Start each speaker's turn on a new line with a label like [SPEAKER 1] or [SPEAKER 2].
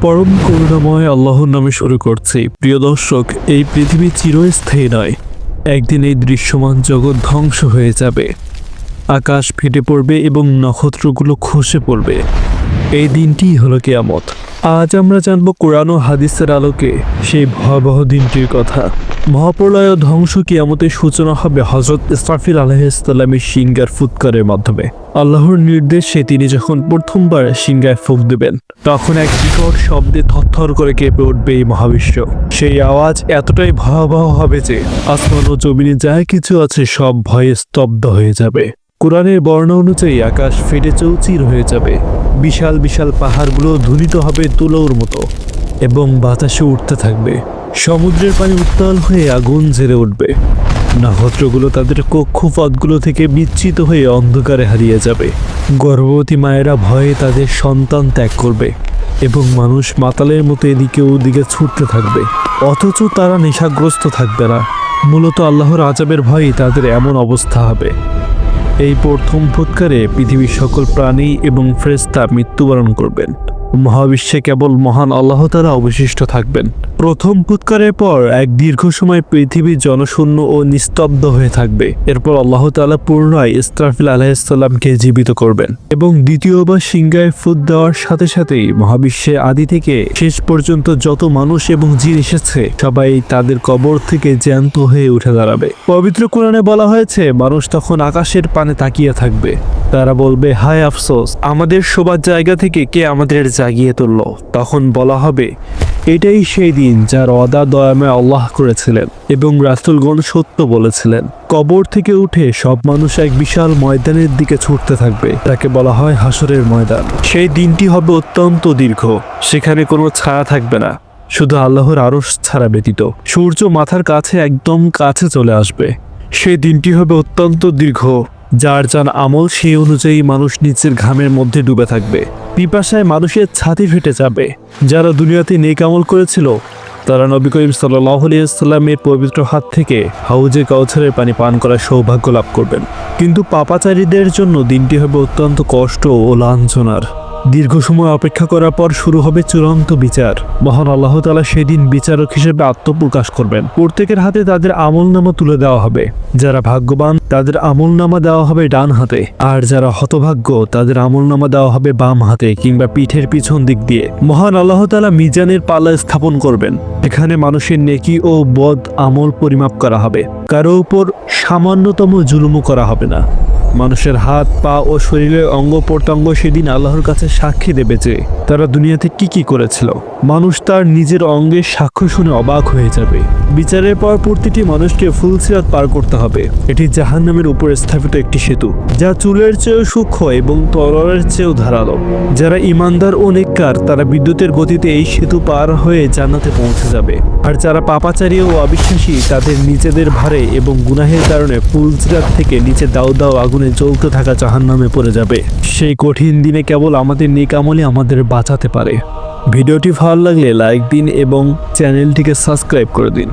[SPEAKER 1] পরম করুণাময় আল্লাহর নামে শুরু করছি। প্রিয় দর্শক, এই পৃথিবী চিরস্থায়ী নয়। একদিন এই দৃশ্যমান জগৎ ধ্বংস হয়ে যাবে, আকাশ ফেটে পড়বে এবং নক্ষত্রগুলো খসে পড়বে। এই দিনটিই হলো কিয়ামত। আজ আমরা জানব কোরআন ও হাদিসের আলোকে সেই ভয়াবহ দিনটির কথা। মহাপ্রলয় ও ধ্বংস কিয়ামতের সূচনা হবে হযরত ইসরাফিল আলাইহিসসালামের সিংহার ফুৎকারের মাধ্যমে। আল্লাহর নির্দেশে তিনি যখন প্রথমবার সিংহায় ফুঁক দেবেন, তখন এক বিকট শব্দে থরথর করে কেঁপে উঠবে এই মহাবিশ্ব। সেই আওয়াজ এতটাই ভয়াবহ হবে যে আসমান ও জমিনে যা কিছু আছে সব ভয়ে স্তব্ধ হয়ে যাবে। কোরআনের বর্ণনা অনুযায়ী আকাশ ফেটে চৌচির হয়ে যাবে, বিশাল বিশাল পাহাড়গুলো ধূলিত হবে তুলোর মতো এবং বাতাসে উঠতে থাকবে। সমুদ্রের পানি উত্তাল হয়ে আগুন জ্বেলে উঠবে। নক্ষত্রগুলো তাদের কক্ষপথগুলো থেকে বিচ্যুত হয়ে অন্ধকারে হারিয়ে যাবে। গর্ভবতী মায়েরা ভয়ে তাদের সন্তান ত্যাগ করবে এবং মানুষ মাতালের মতো এদিকে ওদিকে ছুটতে থাকবে, অথচ তারা নেশাগ্রস্ত থাকবে না। মূলত আল্লাহর আযাবের ভয়েই তাদের এমন অবস্থা হবে। এই প্রথম ফুৎকারে পৃথিবীর সকল প্রাণী এবং ফেরেশতা মৃত্যুবরণ করবেন। মহাবিশ্বে কেবল মহান আল্লাহ তাআলা অবশিষ্ট থাকবেন। প্রথম ফুৎকারের পর এক দীর্ঘ সময় পৃথিবী জনশূন্য ও নিস্তব্ধ হয়ে থাকবে। এরপর আল্লাহ তাআলা পুনরায় ইসরাফিল আলাইহিসসালামকে জীবিত করবেন এবং দ্বিতীয়বার সিংহায় ফুৎ দেওয়ার সাথে সাথেই মহাবিশ্বে আদি থেকে শেষ পর্যন্ত যত মানুষ এবং জিন এসেছে সবাই তাদের কবর থেকে জ্যান্ত হয়ে উঠে দাঁড়াবে। পবিত্র কোরআনে বলা হয়েছে, মানুষ তখন আকাশের পানে তাকিয়ে থাকবে। তারা বলবে, হায় আফসোস, আমাদের শোবার জায়গা থেকে কে আমাদের জাগিয়ে তুলল। তখন বলা হবে, এটাই সেই দিন যার ওয়াদা দয়াময় আল্লাহ করেছিলেন এবং রাসূলগণ সত্য বলেছিলেন। কবর থেকে উঠে সব মানুষ এক বিশাল ময়দানের দিকে ছুটতে থাকবে, তাকে বলা হয় হাসরের ময়দান। সেই দিনটি হবে অত্যন্ত দীর্ঘ। সেখানে কোনো ছায়া থাকবে না, শুধু আল্লাহর আরশ ছাড়া ব্যতীত। সূর্য মাথার কাছে একদম কাছে চলে আসবে। সেই দিনটি হবে অত্যন্ত দীর্ঘ। যার যার আমল সেই অনুযায়ী মানুষ নিচের ঘামের মধ্যে ডুবে থাকবে। পিপাসায় মানুষের ছাতি ফেটে যাবে। যারা দুনিয়াতে নেক আমল করেছিল তারা নবী করিম সাল্লাল্লাহু আলাইহি ওয়াসাল্লামের পবিত্র হাত থেকে হাউজে কাউসারের পানি পান করার সৌভাগ্য লাভ করবেন। কিন্তু পাপাচারীদের জন্য দিনটি হবে অত্যন্ত কষ্ট ও লাঞ্ছনার। দীর্ঘ সময় অপেক্ষা করার পর শুরু হবে চূড়ান্ত বিচার। মহান আল্লাহ তাআলা সেদিন বিচারক হিসেবে আত্মপ্রকাশ করবেন। প্রত্যেকের হাতে তাদের আমলনামা তুলে দেওয়া হবে। যারা ভাগ্যবান তাদের আমলনামা দেওয়া হবে ডান হাতে, আর যারা হতভাগ্য তাদের আমলনামা দেওয়া হবে বাম হাতে কিংবা পিঠের পিছন দিক দিয়ে। মহান আল্লাহ তাআলা মিজানের পাল্লা স্থাপন করবেন। এখানে মানুষের নেকি ও বদ আমল পরিমাপ করা হবে। কারো উপর সামান্যতম জুলুমও করা হবে না। মানুষের হাত, পা ও শরীরের অঙ্গ প্রত্যঙ্গ সেদিন আল্লাহর কাছে সাক্ষী দেবে যে তারা দুনিয়াতে কি কি করেছিল। মানুষ তার নিজের অঙ্গের সাক্ষ্য শুনে অবাক হয়ে যাবে। বিচারের পর প্রতিটি মানুষকে ফুলসিরাত পার করতে হবে। এটি জাহান্নামের উপরে স্থাপিত একটি সেতু, যা চুলের চেয়েও সূক্ষ্ম এবং তলোয়ারের চেয়েও ধারালো। যারা ইমানদার ও নেককার তারা বিদ্যুতের গতিতে এই সেতু পার হয়ে জান্নাতে পৌঁছে যাবে। আর যারা পাপাচারী ও অবিশ্বাসী তাদের নিজেদের ভারে এবং গুনাহের কারণে ফুলসিরাত থেকে নিচে দাউ দাউ আগুনে জ্বলতে থাকা জাহান্নামে পড়ে যাবে। সেই কঠিন দিনে কেবল আমাদের নেক আমলই আমাদের বাঁচাতে পারে। ভিডিওটি ভালো লাগলে লাইক দিন এবং চ্যানেলটিকে সাবস্ক্রাইব করে দিন।